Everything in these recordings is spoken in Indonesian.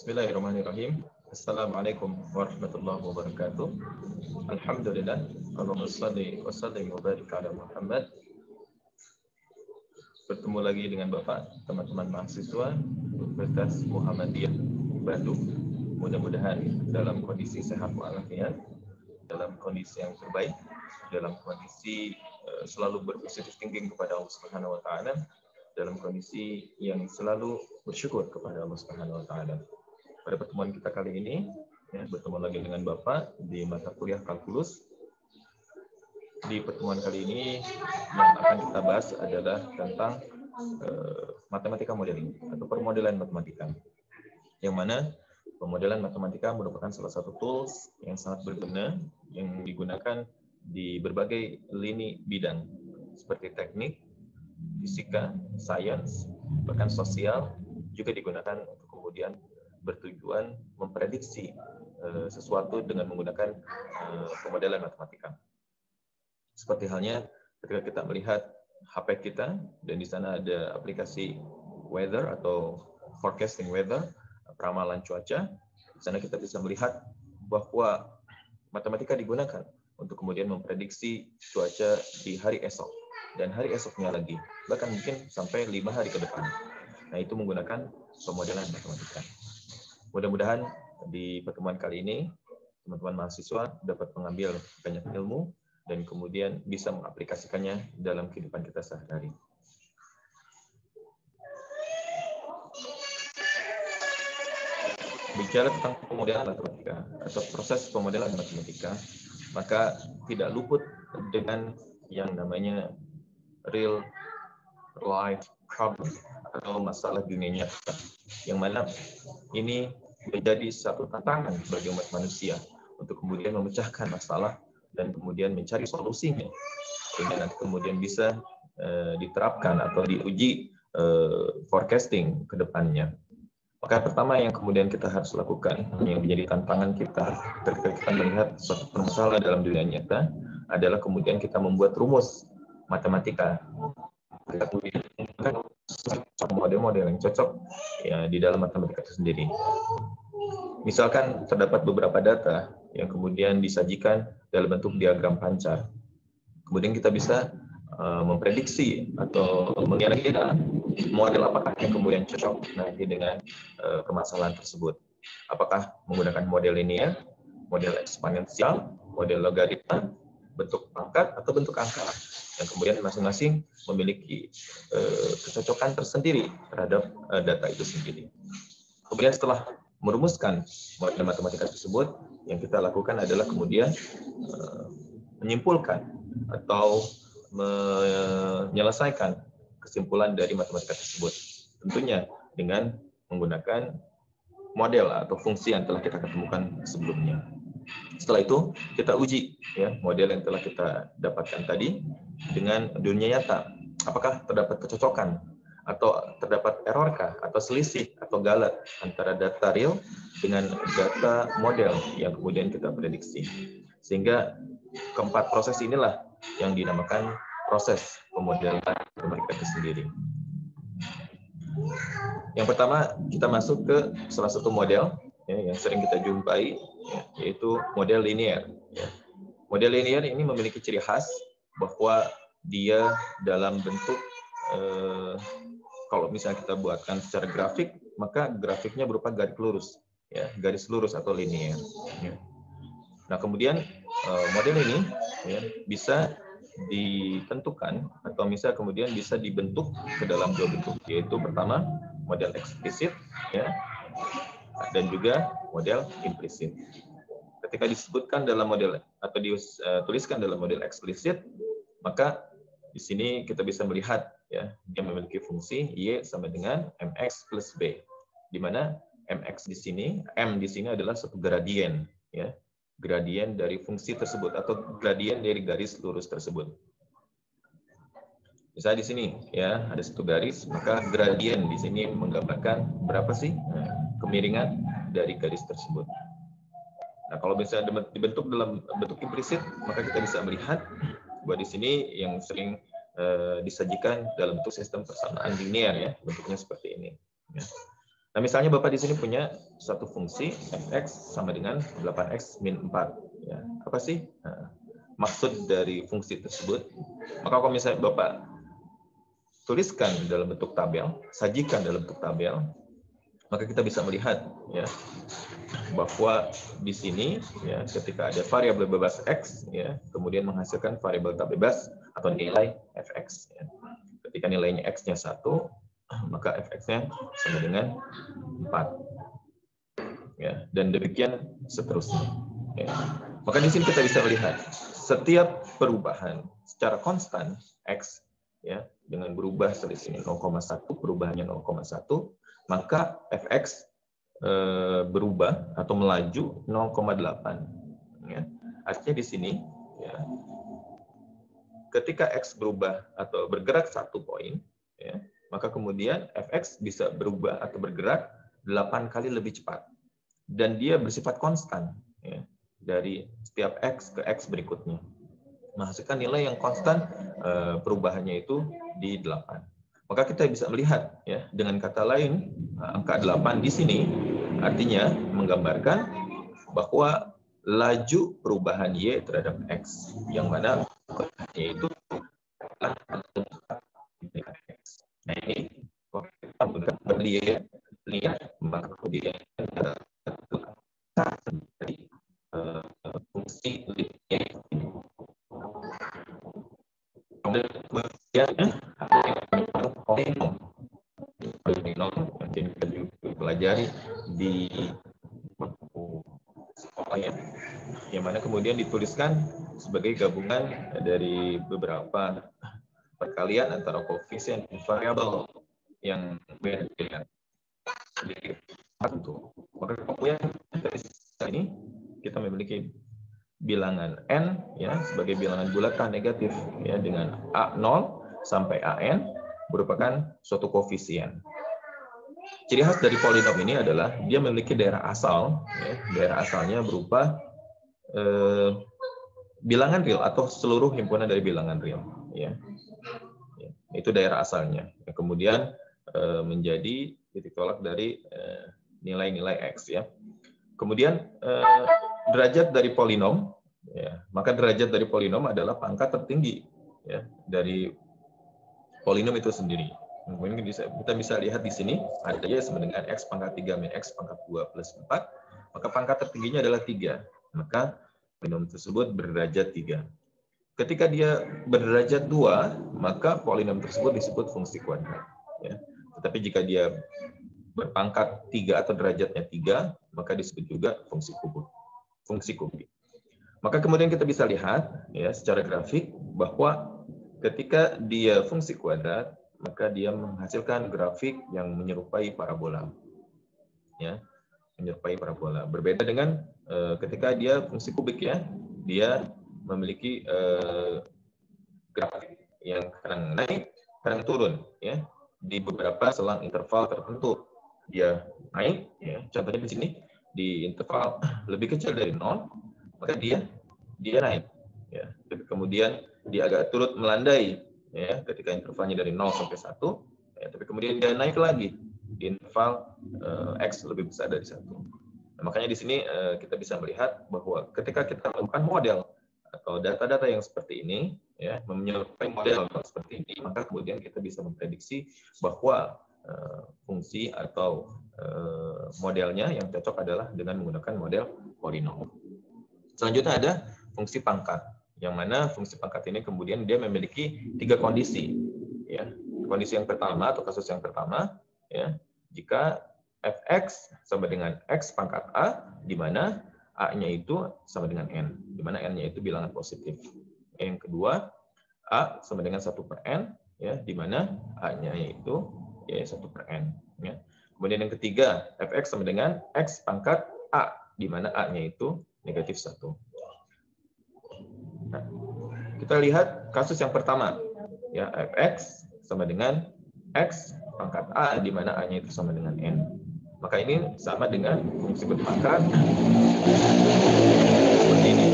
Bismillahirrahmanirrahim. Assalamualaikum warahmatullahi wabarakatuh. Alhamdulillah. Allahumma shalli wa sallim wa barik ala Muhammad. Bertemu lagi dengan Bapak, teman-teman mahasiswa Universitas Muhammadiyah Bandung. Mudah-mudahan dalam kondisi sehat walafiat, dalam kondisi yang terbaik, dalam kondisi selalu berpositif thinking kepada Allah Subhanahu wa taala, dalam kondisi yang selalu bersyukur kepada Allah Subhanahu wa taala. Pada pertemuan kita kali ini, bertemu lagi dengan Bapak di mata kuliah kalkulus. Di pertemuan kali ini yang akan kita bahas adalah tentang matematika modeling atau permodelan matematika. Yang mana pemodelan matematika merupakan salah satu tools yang sangat berguna yang digunakan di berbagai lini bidang seperti teknik, fisika, sains, bahkan sosial juga digunakan untuk kemudian bertujuan memprediksi sesuatu dengan menggunakan pemodelan matematika. Seperti halnya ketika kita melihat HP kita dan di sana ada aplikasi weather atau forecasting weather, peramalan cuaca, di sana kita bisa melihat bahwa matematika digunakan untuk kemudian memprediksi cuaca di hari esok dan hari esoknya lagi, bahkan mungkin sampai 5 hari ke depan. Nah, itu menggunakan pemodelan matematika. Mudah-mudahan di pertemuan kali ini teman-teman mahasiswa dapat mengambil banyak ilmu dan kemudian bisa mengaplikasikannya dalam kehidupan kita sehari-hari. Bicara tentang pemodelan matematika atau proses pemodelan matematika, maka tidak luput dengan yang namanya real life problem atau masalah dunia nyata, yang mana ini menjadi satu tantangan bagi umat manusia untuk kemudian memecahkan masalah dan kemudian mencari solusinya sehingga nanti kemudian bisa diterapkan atau diuji forecasting ke depannya. Maka pertama yang kemudian kita harus lakukan, yang menjadi tantangan kita ketika kita melihat suatu permasalahan dalam dunia nyata adalah kemudian kita membuat rumus matematika. Kita kemudian menggunakan model-model yang cocok ya di dalam matematika itu sendiri. Misalkan terdapat beberapa data yang kemudian disajikan dalam bentuk diagram pancar. Kemudian kita bisa memprediksi atau mengira-ngira model apakah yang kemudian cocok nanti dengan permasalahan tersebut. Apakah menggunakan model linear, model eksponensial, model logaritma, bentuk pangkat atau bentuk angka, yang kemudian masing-masing memiliki kecocokan tersendiri terhadap data itu sendiri. Kemudian setelah merumuskan model matematika tersebut, yang kita lakukan adalah kemudian menyimpulkan atau menyelesaikan kesimpulan dari matematika tersebut. Tentunya dengan menggunakan model atau fungsi yang telah kita ketemukan sebelumnya. Setelah itu kita uji ya model yang telah kita dapatkan tadi dengan dunia nyata. Apakah terdapat kecocokan atau terdapat errorkah atau selisih atau galat antara data real dengan data model yang kemudian kita prediksi. Sehingga keempat proses inilah yang dinamakan proses pemodelan matematika itu sendiri. Yang pertama kita masuk ke salah satu model ya, yang sering kita jumpai ya, yaitu model linear. Ya. Model linear ini memiliki ciri khas bahwa dia dalam bentuk kalau misalnya kita buatkan secara grafik, maka grafiknya berupa garis lurus, ya, garis lurus atau linear. Ya. Nah kemudian model ini ya, bisa ditentukan atau misal kemudian bisa dibentuk ke dalam dua bentuk, yaitu pertama model eksplisit ya, dan juga model implisit. Ketika disebutkan dalam model atau dituliskan dalam model eksplisit, maka di sini kita bisa melihat ya dia memiliki fungsi y sama dengan mx plus b, di mana mx di sini, m di sini adalah suatu gradien ya, gradien dari fungsi tersebut atau gradien dari garis lurus tersebut. Misalnya di sini ya ada satu garis, maka gradien di sini menggambarkan berapa sih kemiringan dari garis tersebut. Nah, kalau misalnya dibentuk dalam bentuk implisit, maka kita bisa melihat bahwa di sini yang sering disajikan dalam bentuk sistem persamaan linear ya, bentuknya seperti ini. Ya. Nah, misalnya Bapak di sini punya satu fungsi fx sama dengan 8x min 4. Ya, apa sih maksud dari fungsi tersebut? Maka kalau misalnya Bapak tuliskan dalam bentuk tabel, sajikan dalam bentuk tabel, maka kita bisa melihat ya bahwa di sini ya ketika ada variabel bebas x ya kemudian menghasilkan variabel tak bebas atau nilai fx ya. Ketika nilainya x-nya 1, maka fx-nya sama dengan 4 ya, dan demikian seterusnya ya. Maka di sini kita bisa melihat setiap perubahan secara konstan x ya dengan berubah selisihnya 0,1, perubahannya 0,1, maka fx berubah atau melaju 0,8 ya. Artinya di sini ya ketika x berubah atau bergerak 1 poin ya, maka kemudian fx bisa berubah atau bergerak 8 kali lebih cepat dan dia bersifat konstan ya, dari setiap x ke x berikutnya, menghasilkan nilai yang konstan perubahannya itu di 8. Maka kita bisa melihat ya dengan kata lain angka 8 di sini artinya menggambarkan bahwa laju perubahan y terhadap x yang mana yaitu x. Nah ini kalau kita lihat maka kemudian dari fungsi y. Kemudian polinom yang kita pelajari di sekolah ya, yang mana kemudian dituliskan sebagai gabungan dari beberapa perkalian antara koefisien variabel yang berbeda. Maka kemudian dari ini kita memiliki bilangan n ya sebagai bilangan bulatan negatif ya dengan a0 sampai an merupakan suatu koefisien. Ciri khas dari polinom ini adalah dia memiliki daerah asal ya, daerah asalnya berupa bilangan real atau seluruh himpunan dari bilangan real ya. Itu daerah asalnya. Kemudian menjadi titik tolak dari nilai-nilai x ya. Kemudian derajat dari polinom ya, maka derajat dari polinom adalah pangkat tertinggi ya dari polinom itu sendiri. Kemudian kita bisa lihat di sini ada y sama dengan x pangkat 3 min x pangkat 2 plus 4, maka pangkat tertingginya adalah 3. Maka polinom tersebut berderajat 3. Ketika dia berderajat 2, maka polinom tersebut disebut fungsi kuadrat. Ya. Tetapi jika dia berpangkat 3 atau derajatnya 3, maka disebut juga fungsi kubik. Maka kemudian kita bisa lihat ya secara grafik bahwa ketika dia fungsi kuadrat, maka dia menghasilkan grafik yang menyerupai parabola. Ya, menyerupai parabola. Berbeda dengan ketika dia fungsi kubik ya, dia memiliki grafik yang kadang naik, kadang turun ya. Di beberapa selang interval tertentu dia naik ya. Contohnya di sini di interval lebih kecil dari 0, maka dia naik ya. Kemudian dia agak turut melandai ya ketika intervalnya dari 0 sampai 1 ya, tapi kemudian dia naik lagi di interval x lebih besar dari 1. Nah, makanya di sini kita bisa melihat bahwa ketika kita melakukan model atau data-data yang seperti ini ya, menyerupai model seperti ini, maka kemudian kita bisa memprediksi bahwa fungsi atau modelnya yang cocok adalah dengan menggunakan model polinom. Selanjutnya ada fungsi pangkat, yang mana fungsi pangkat ini kemudian dia memiliki 3 kondisi. Ya. Kondisi yang pertama atau kasus yang pertama, ya, jika fx sama dengan x pangkat a, di mana a-nya itu sama dengan n, di mana n-nya itu bilangan positif. Yang kedua, a sama dengan 1/n, ya, di mana a-nya itu ya 1/n. Ya. Kemudian yang ketiga, fx sama dengan x pangkat a, di mana a-nya itu negatif 1. Nah, kita lihat kasus yang pertama, ya, fx sama dengan x pangkat a, di mana a-nya itu sama dengan n. Maka ini sama dengan fungsi berpangkat seperti ini.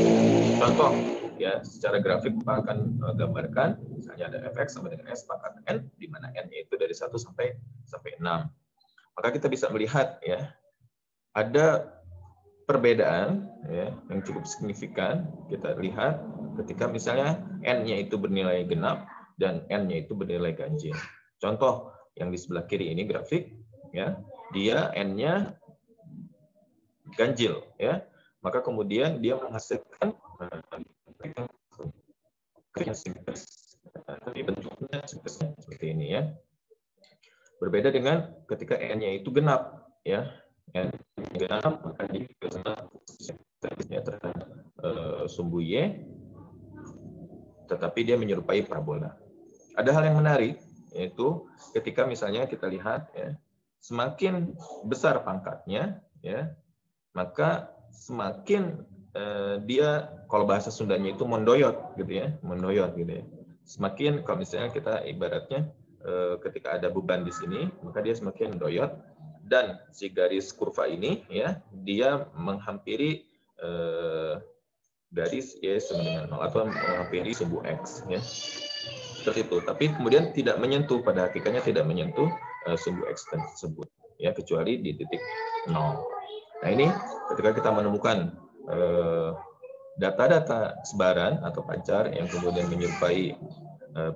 Contoh, ya, secara grafik Pak akan gambarkan, misalnya ada fx sama dengan s pangkat n, di mana n-nya itu dari 1 sampai 6. Maka kita bisa melihat ya, ada perbedaan ya, yang cukup signifikan. Kita lihat ketika misalnya N-nya itu bernilai genap dan N-nya itu bernilai ganjil. Contoh yang di sebelah kiri ini grafik, ya, dia N-nya ganjil, ya, maka kemudian dia menghasilkan tapi bentuknya seperti ini ya. Berbeda dengan ketika N-nya itu genap, ya, N genap maka dia terhadap sumbu Y, tetapi dia menyerupai parabola. Ada hal yang menarik, yaitu ketika misalnya kita lihat ya, semakin besar pangkatnya, ya, maka semakin dia, kalau bahasa Sundanya itu mondoyot gitu ya, mondoyot gitu ya. Semakin kalau misalnya kita ibaratnya ketika ada beban di sini, maka dia semakin mendoyot, dan si garis kurva ini ya, dia menghampiri garis Y sama dengan 0 atau menghampiri sumbu X ya. Seperti itu. Tapi kemudian tidak menyentuh, pada hakikatnya tidak menyentuh sumbu X tersebut ya, kecuali di titik 0. Nah, ini ketika kita menemukan data-data sebaran atau pancar yang kemudian menyerupai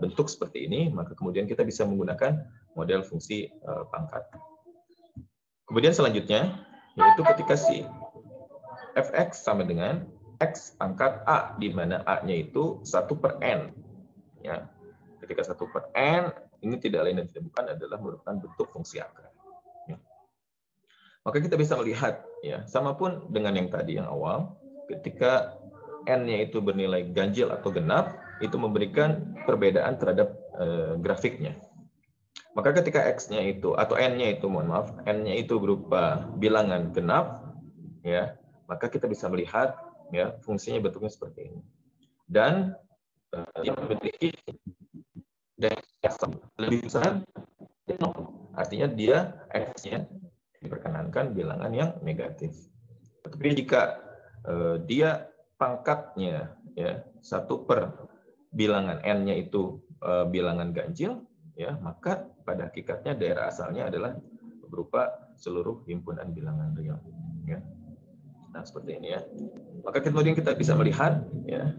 bentuk seperti ini, maka kemudian kita bisa menggunakan model fungsi pangkat. Kemudian selanjutnya, yaitu ketika si fx sama dengan x pangkat a, di mana a-nya itu 1/n. Ya. Ketika 1/n, ini tidak lain dan tidak bukan adalah merupakan bentuk fungsi akar. Maka kita bisa melihat, ya, sama pun dengan yang tadi yang awal, ketika N-nya itu bernilai ganjil atau genap, itu memberikan perbedaan terhadap grafiknya. Maka ketika X-nya itu, atau N-nya itu, mohon maaf, N-nya itu berupa bilangan genap, ya, maka kita bisa melihat, ya, fungsinya bentuknya seperti ini. Dan dia memiliki lebih besar, artinya dia X-nya diperkenankan bilangan yang negatif. Tapi jika dia pangkatnya ya 1 per bilangan N-nya itu bilangan ganjil, ya, maka pada hakikatnya daerah asalnya adalah berupa seluruh himpunan bilangan real. Ya. Nah, seperti ini ya. Maka kemudian kita bisa melihat ya,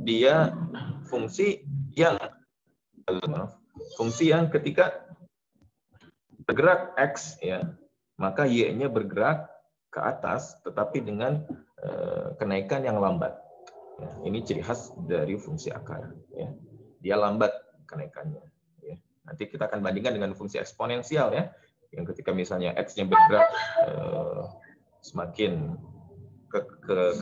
dia fungsi yang ketika bergerak X ya, maka Y-nya bergerak ke atas, tetapi dengan kenaikan yang lambat. Ya, ini ciri khas dari fungsi akar. Ya. Dia lambat kenaikannya. Ya. Nanti kita akan bandingkan dengan fungsi eksponensial ya, yang ketika misalnya X-nya bergerak semakin ke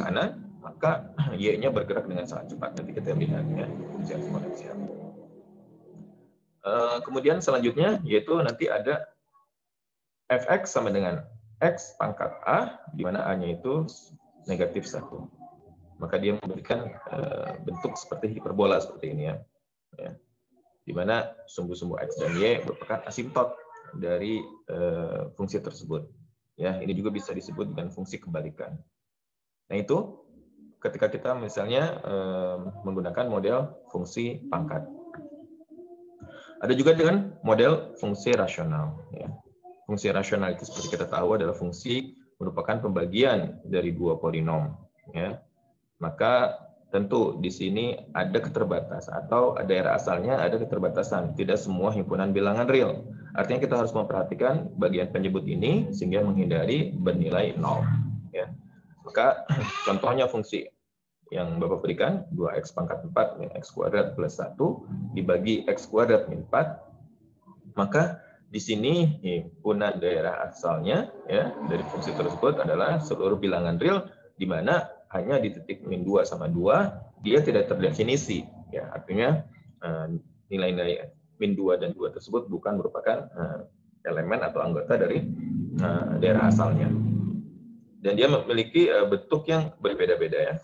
kanan, maka Y-nya bergerak dengan sangat cepat. Nanti kita lihat ya, fungsi eksponensial. Kemudian selanjutnya yaitu nanti ada fx sama dengan x pangkat a, di mana a-nya itu negatif 1. Maka dia memberikan bentuk seperti hiperbola seperti ini ya. Di mana sumbu-sumbu x dan y merupakan asimtot dari fungsi tersebut. Ya, ini juga bisa disebut dengan fungsi kebalikan. Nah, itu ketika kita misalnya menggunakan model fungsi pangkat. Ada juga dengan model fungsi rasional. Ya. Fungsi rasional itu seperti kita tahu adalah fungsi merupakan pembagian dari dua polinom. Ya. Maka tentu di sini ada keterbatasan atau daerah asalnya ada keterbatasan. Tidak semua himpunan bilangan real. Artinya kita harus memperhatikan bagian penyebut ini sehingga menghindari bernilai 0. Ya. Maka contohnya fungsi yang Bapak berikan 2x pangkat 4 min x kuadrat plus 1 dibagi x kuadrat min 4, maka di sini himpunan daerah asalnya ya dari fungsi tersebut adalah seluruh bilangan real, di mana hanya di titik min 2 sama 2 dia tidak terdefinisi ya, artinya nilai-nilai min 2 dan 2 tersebut bukan merupakan elemen atau anggota dari daerah asalnya, dan dia memiliki bentuk yang berbeda-beda ya,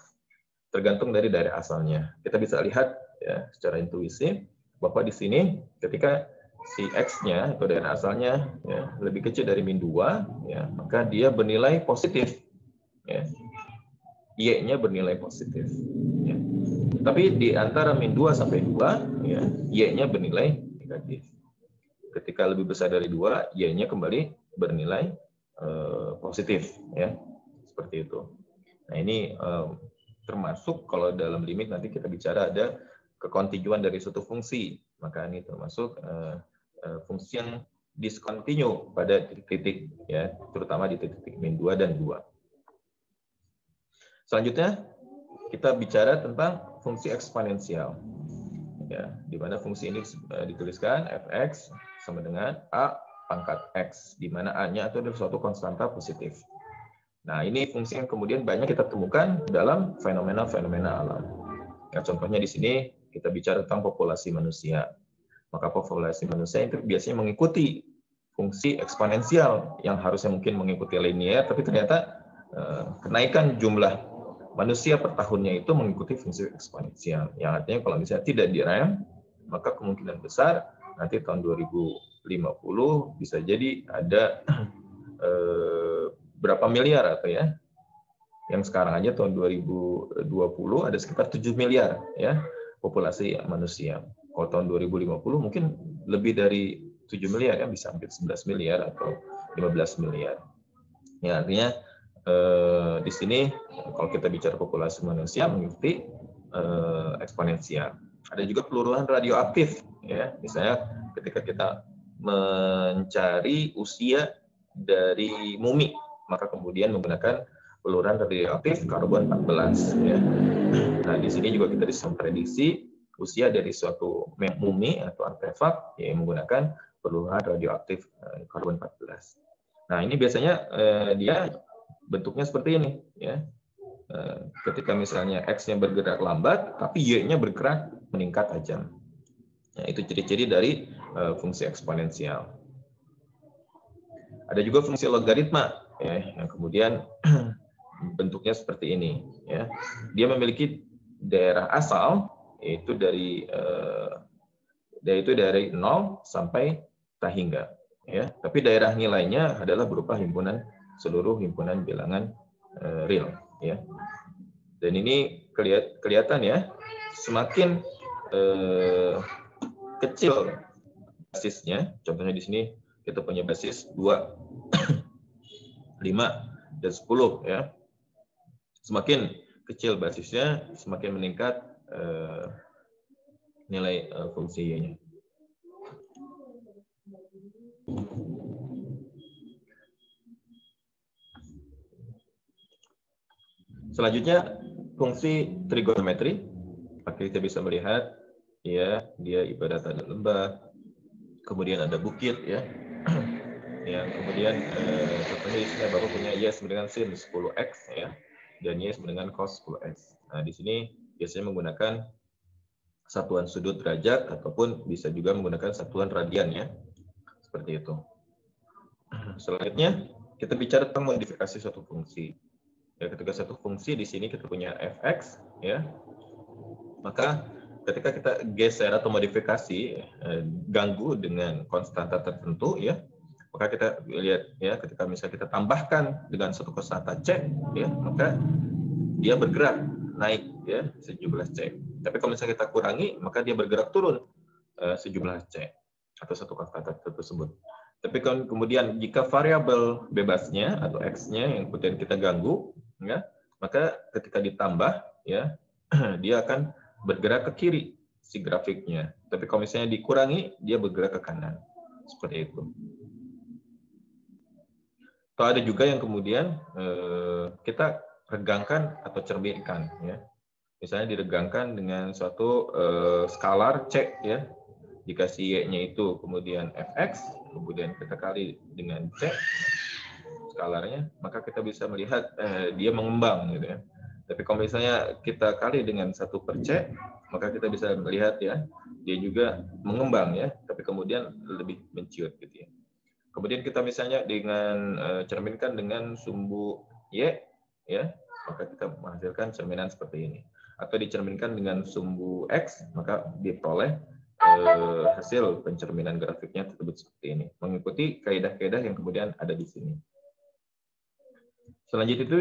tergantung dari daerah asalnya. Kita bisa lihat ya secara intuisi bahwa di sini ketika si X-nya atau daerah asalnya ya, lebih kecil dari min 2, ya, maka dia bernilai positif. Ya. Y-nya bernilai positif. Ya. Tapi di antara min 2 sampai 2, ya, Y-nya bernilai negatif. ketika lebih besar dari 2, Y-nya kembali bernilai positif, ya, seperti itu. Nah, ini termasuk kalau dalam limit nanti kita bicara ada kekontinuan dari suatu fungsi, maka ini termasuk fungsi yang discontinue pada titik-titik, ya, terutama di titik-titik min 2 dan 2. Selanjutnya kita bicara tentang fungsi eksponensial, ya, di mana fungsi ini dituliskan f(x) sama dengan a pangkat x, di mana a-nya itu adalah suatu konstanta positif. Nah, ini fungsi yang kemudian banyak kita temukan dalam fenomena-fenomena alam. Ya, contohnya di sini kita bicara tentang populasi manusia. Maka populasi manusia itu biasanya mengikuti fungsi eksponensial yang harusnya mungkin mengikuti linear, tapi ternyata kenaikan jumlah manusia per tahunnya itu mengikuti fungsi eksponensial. Yang artinya kalau misalnya tidak direm, maka kemungkinan besar nanti tahun 2050 bisa jadi ada berapa miliar atau ya, yang sekarang aja tahun 2020 ada sekitar 7 miliar ya populasi manusia. Kalau tahun 2050 mungkin lebih dari 7 miliar, ya, bisa hampir 11 miliar atau 15 miliar. Ya, artinya di sini kalau kita bicara populasi manusia mengikuti eksponensial. Ada juga peluruhan radioaktif, ya. Misalnya ketika kita mencari usia dari mumi, maka kemudian menggunakan peluruhan radioaktif karbon 14, ya. Nah, di sini juga kita bisa memprediksi usia dari suatu mumi atau artefak yang menggunakan peluruhan radioaktif karbon 14. Nah, ini biasanya dia bentuknya seperti ini, ya. Ketika misalnya X-nya bergerak lambat, tapi Y-nya bergerak meningkat tajam. Nah, itu ciri-ciri dari fungsi eksponensial. Ada juga fungsi logaritma, ya, yang kemudian bentuknya seperti ini, ya. Dia memiliki daerah asal yaitu dari 0 sampai tahingga, ya. Tapi daerah nilainya adalah berupa himpunan seluruh himpunan bilangan real, ya. Dan ini kelihatan, ya, semakin kecil basisnya. Contohnya di sini kita punya basis 2, 5, dan 10, ya. Semakin kecil basisnya, semakin meningkat nilai fungsi Y-nya. Selanjutnya fungsi trigonometri. Maka kita bisa melihat, ya, dia ibarat ada lembah, kemudian ada bukit, ya. Yang kemudian contohnya di sini Bapak punya Y sama dengan sin 10x, ya, dan Y sama dengan cos 10x. Nah, di sini biasanya menggunakan satuan sudut derajat ataupun bisa juga menggunakan satuan radian, ya. Seperti itu. Selanjutnya kita bicara tentang modifikasi suatu fungsi. Ya, ketika satu fungsi di sini kita punya f(x), ya. Maka ketika kita geser atau modifikasi ganggu dengan konstanta tertentu, ya, maka kita lihat, ya, ketika misalnya kita tambahkan dengan suatu konstanta c, ya, maka dia bergerak naik, ya, sejumlah c. Tapi kalau misalnya kita kurangi, maka dia bergerak turun sejumlah c atau satu konstanta tersebut. Tapi kemudian jika variabel bebasnya atau x-nya yang kemudian kita ganggu, ya, maka ketika ditambah, ya, dia akan bergerak ke kiri si grafiknya. Tapi kalau misalnya dikurangi, dia bergerak ke kanan. Seperti itu. Atau ada juga yang kemudian kita regangkan atau cerminkan, ya. Misalnya diregangkan dengan suatu skalar C, ya. Dikasih Y-nya itu kemudian fx, kemudian kita kali dengan C skalarnya, maka kita bisa melihat dia mengembang, gitu, ya. Tapi kalau misalnya kita kali dengan 1/C, maka kita bisa melihat, ya, dia juga mengembang, ya, tapi kemudian lebih menciut, gitu, ya. Kemudian kita misalnya dengan cerminkan dengan sumbu Y, ya, maka kita menghasilkan cerminan seperti ini. Atau dicerminkan dengan sumbu X, maka diperoleh hasil pencerminan grafiknya tersebut seperti ini, mengikuti kaidah-kaidah yang kemudian ada di sini. Selanjutnya itu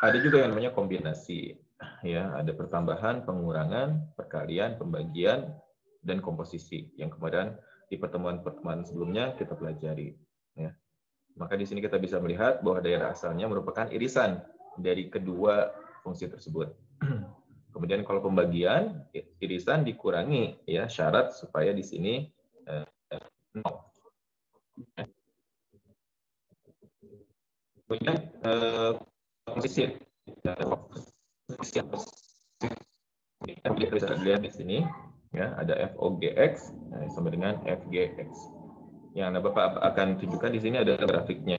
ada juga yang namanya kombinasi, ya, ada pertambahan, pengurangan, perkalian, pembagian, dan komposisi yang kemudian di pertemuan-pertemuan sebelumnya kita pelajari. Ya. Maka di sini kita bisa melihat bahwa daerah asalnya merupakan irisan dari kedua fungsi tersebut. Kemudian kalau pembagian, irisan dikurangi ya syarat supaya di sini 0. Kemudian fungsi kita bisa lihat di sini ya ada FOGX sama dengan FGX. Yang Bapak akan tunjukkan di sini ada grafiknya.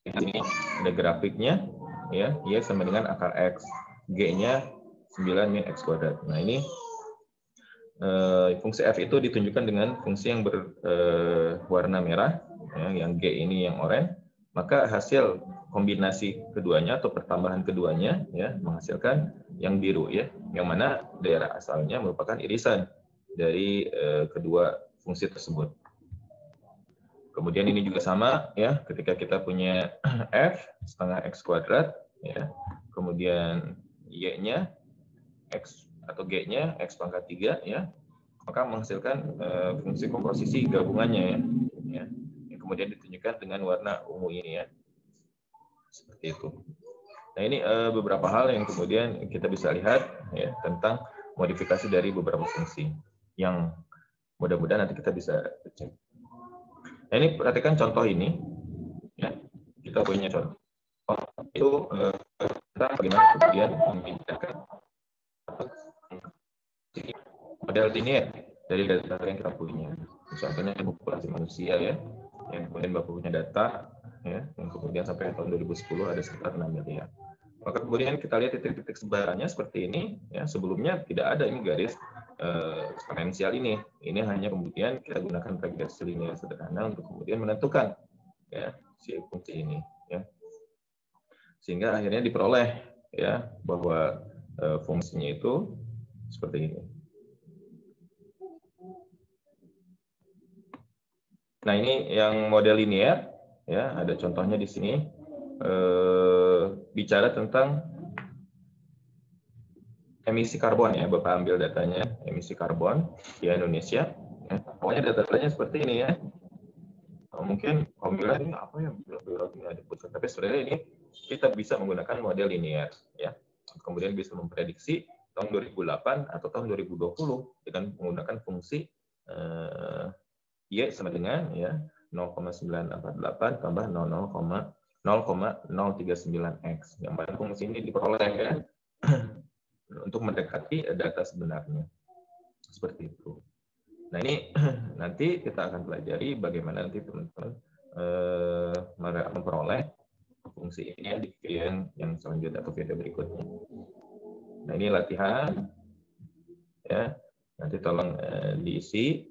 Di sini ada grafiknya ya, Y sama dengan akar X, G-nya 9 min X kuadrat. Nah, ini fungsi F itu ditunjukkan dengan fungsi yang berwarna merah, ya, yang G ini yang oranye. Maka hasil kombinasi keduanya atau pertambahan keduanya ya menghasilkan yang biru ya, yang mana daerah asalnya merupakan irisan dari kedua fungsi tersebut. Kemudian ini juga sama ya, ketika kita punya F setengah X kuadrat ya, kemudian Y-nya X atau G-nya X pangkat 3 ya, maka menghasilkan fungsi komposisi gabungannya ya. Yang kemudian ditunjukkan dengan warna ungu ini ya. Seperti itu. Nah, ini beberapa hal yang kemudian kita bisa lihat ya tentang modifikasi dari beberapa fungsi yang mudah-mudahan nanti kita bisa cek. Nah, ini perhatikan contoh ini ya. Kita punya contoh itu kita bagaimana kemudian membedakan model linear dari data yang kita punya. Misalnya populasi manusia ya, yang kemudian Bapak punya data ya, yang kemudian sampai tahun 2010 ada sekitar 6 miliar. Maka kemudian kita lihat titik-titik sebarannya seperti ini ya, sebelumnya tidak ada ini garis eksponensial ini. Ini hanya kemudian kita gunakan regresi linear sederhana untuk kemudian menentukan ya si fungsi ini ya. Sehingga akhirnya diperoleh ya bahwa fungsinya itu seperti ini. Nah, ini yang model linear ya, ada contohnya di sini bicara tentang emisi karbon ya, Bapak ambil datanya emisi karbon di Indonesia. Ya, pokoknya datanya seperti ini ya. Mungkin kamu bilang ini apa ya, tapi sebenarnya ini kita bisa menggunakan model linear ya. Kemudian bisa memprediksi tahun 2008 atau tahun 2020 dengan menggunakan fungsi Y sama dengan ya 0,948 tambah 0,039x, yang mana fungsi ini diperoleh ya untuk mendekati data sebenarnya seperti itu. Nah, ini nanti kita akan pelajari bagaimana nanti teman-teman memperoleh fungsi ini di video yang selanjutnya atau video berikutnya. Nah, ini latihan ya. Nanti tolong diisi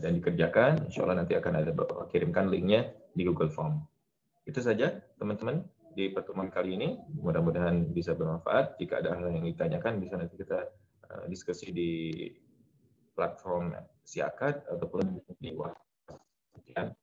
dan dikerjakan. Insya Allah nanti akan ada Bapak kirimkan linknya di Google Form. Itu saja teman-teman di pertemuan kali ini. Mudah-mudahan bisa bermanfaat. Jika ada hal yang ditanyakan, bisa nanti kita diskusi di platform Siakad ataupun di WhatsApp.